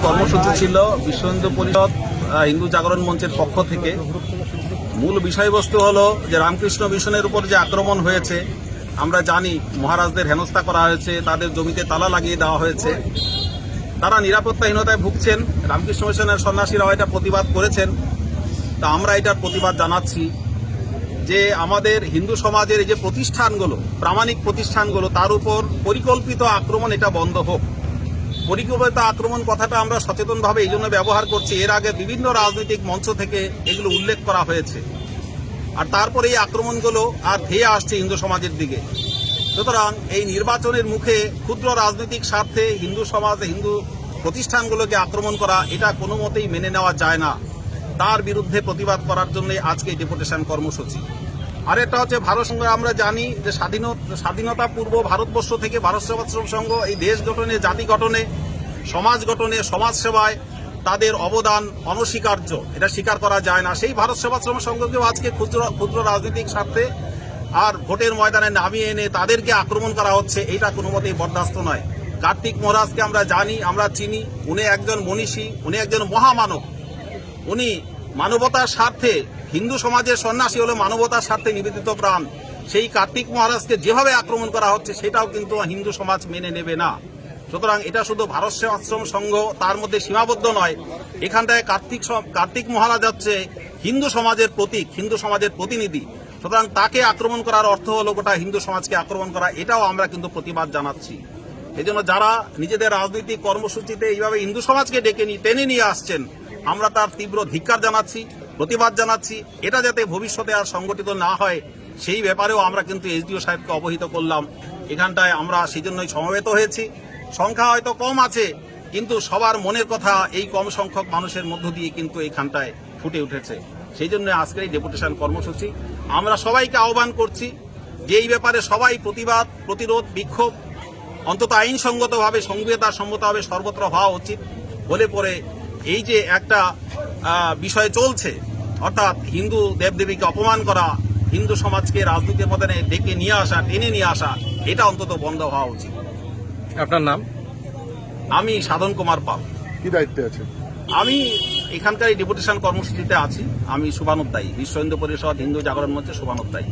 কর্মসূচি ছিল বিশ্ব হিন্দু পরিষদ হিন্দু জাগরণ মঞ্চের পক্ষ থেকে। মূল বিষয়বস্তু হলো যে রামকৃষ্ণ মিশনের উপর যে আক্রমণ হয়েছে, আমরা জানি মহারাজদের হেনস্থা করা হয়েছে, তাদের জমিতে তালা লাগিয়ে দেওয়া হয়েছে, তারা নিরাপত্তাহীনতায় ভুগছেন। রামকৃষ্ণ মিশনের সন্ন্যাসীরাও এটা প্রতিবাদ করেছেন। তা আমরা এটার প্রতিবাদ জানাচ্ছি যে আমাদের হিন্দু সমাজের এই যে প্রতিষ্ঠানগুলো, প্রামাণিক প্রতিষ্ঠানগুলো, তার উপর পরিকল্পিত আক্রমণ এটা বন্ধ হোক। পরিকল্পিত আক্রমণ কথাটা আমরা সচেতনভাবে এই জন্য ব্যবহার করছি, এর আগে বিভিন্ন রাজনৈতিক মঞ্চ থেকে এগুলো উল্লেখ করা হয়েছে, আর তারপরে এই আক্রমণগুলো আর ধেয়ে আসছে হিন্দু সমাজের দিকে। সুতরাং এই নির্বাচনের মুখে ক্ষুদ্র রাজনৈতিক স্বার্থে হিন্দু সমাজ, হিন্দু প্রতিষ্ঠানগুলোকে আক্রমণ করা, এটা কোনো মতেই মেনে নেওয়া যায় না। তার বিরুদ্ধে প্রতিবাদ করার জন্য আজকে ডেপুটেশন কর্মসূচি। আর এটা হচ্ছে ভারত সংঘ, আমরা জানি যে স্বাধীনতা পূর্ব ভারতবর্ষ থেকে ভারত সেবাশ্রম সংঘ এই দেশ গঠনে, জাতি গঠনে, সমাজ গঠনে, সমাজ সেবায় তাদের অবদান অনস্বীকার্য, এটা স্বীকার করা যায় না। সেই ভারত সেবাশ্রম সংঘকেও আজকে ক্ষুদ্র রাজনৈতিক স্বার্থে আর ভোটের ময়দানে নামিয়ে এনে তাদেরকে আক্রমণ করা হচ্ছে, এটা কোনো মতেই বরদাস্ত নয়। কার্তিক মহারাজকে আমরা জানি, আমরা চিনি, উনি একজন মনীষী, উনি একজন মহামানব, উনি মানবতার স্বার্থে, হিন্দু সমাজের সন্ন্যাসী হলো মানবতার স্বার্থে নিবেদিত প্রাণ। সেই কার্তিক মহারাজকে যেভাবে আক্রমণ করা হচ্ছে সেটাও কিন্তু হিন্দু সমাজ মেনে নেবে না। সুতরাং এটা শুধু ভারত সেবাশ্রম সংঘ তার মধ্যে সীমাবদ্ধ নয়, এখানটায় কার্তিক মহারাজ হচ্ছে হিন্দু সমাজের প্রতীক, হিন্দু সমাজের প্রতিনিধি। সুতরাং তাকে আক্রমণ করার অর্থ হলো গোটা হিন্দু সমাজকে আক্রমণ করা, এটাও আমরা কিন্তু প্রতিবাদ জানাচ্ছি। এই জন্য যারা নিজেদের রাজনৈতিক কর্মসূচিতে এইভাবে হিন্দু সমাজকে টেনে নিয়ে আসছেন, আমরা তার তীব্র ধিক্কার জানাচ্ছি, প্রতিবাদ জানাচ্ছি। এটা যাতে ভবিষ্যতে আর সংগঠিত না হয় সেই ব্যাপারেও আমরা কিন্তু এসডিও সাহেবকে অবহিত করলাম। এখানটায় আমরা সেই জন্যই সমবেত হয়েছি। সংখ্যা হয়তো কম আছে, কিন্তু সবার মনের কথা এই কম সংখ্যক মানুষের মধ্য দিয়ে কিন্তু এইখানটায় ফুটে উঠেছে। সেই জন্য আজকের এই ডেপুটেশন কর্মসূচি। আমরা সবাইকে আহ্বান করছি যে এই ব্যাপারে সবাই প্রতিবাদ, প্রতিরোধ, বিক্ষোভ অন্তত আইনসঙ্গতভাবে, সংবিধানসম্মতভাবে সর্বত্র হওয়া উচিত। হলে পরে এই যে একটা বিষয় চলছে, অর্থাৎ হিন্দু দেবদেবীকে অপমান করা, হিন্দু সমাজকে রাজনীতির ময়দানে ডেকে নিয়ে আসা, টেনে নিয়ে আসা, এটা অন্তত বন্ধ হওয়া উচিত। আপনার নাম? আমি সাধন কুমার পাল। কি দায়িত্বে আছে? আমি এখানকার এই ডেপুটেশন কর্মসূচিতে আছি। আমি শুভানুধ্যায়ী, বিশ্ব হিন্দু পরিষদ হিন্দু জাগরণ মঞ্চের শুভানুধ্যায়ী।